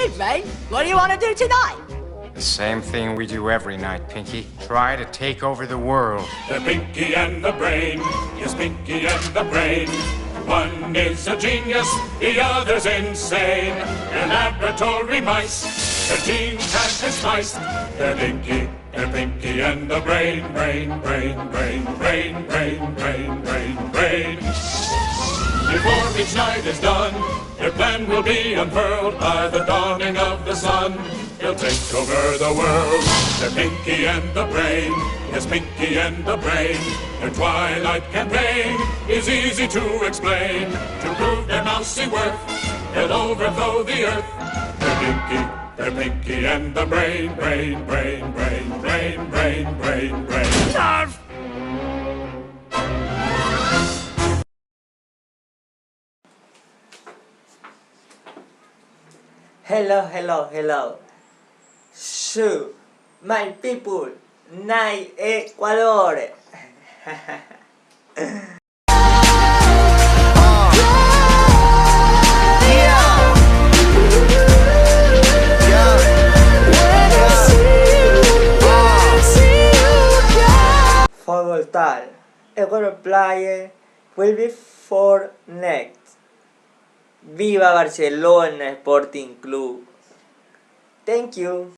evening. What do you want to do tonight? The same thing we do every night, Pinky. Try to take over the world. The Pinky and the Brain. Yes, Pinky and the Brain. One is a genius, the other's insane. They're laboratory mice. Their genes have been spiced. They're Pinky and the Brain. Brain. Before each night is done, their plan will be unfurled by the dawning of the sun. They'll take over the world. They're Pinky and the Brain. Yes, Pinky and the Brain. Their twilight campaign is easy to explain. To prove their mousy worth, they'll overthrow the earth. They're Pinky and the Brain. Nerf! Hello. So, my people, nai Ecuador. For tal, Ecuador player will be for next. Viva Barcelona Sporting Club. Thank you.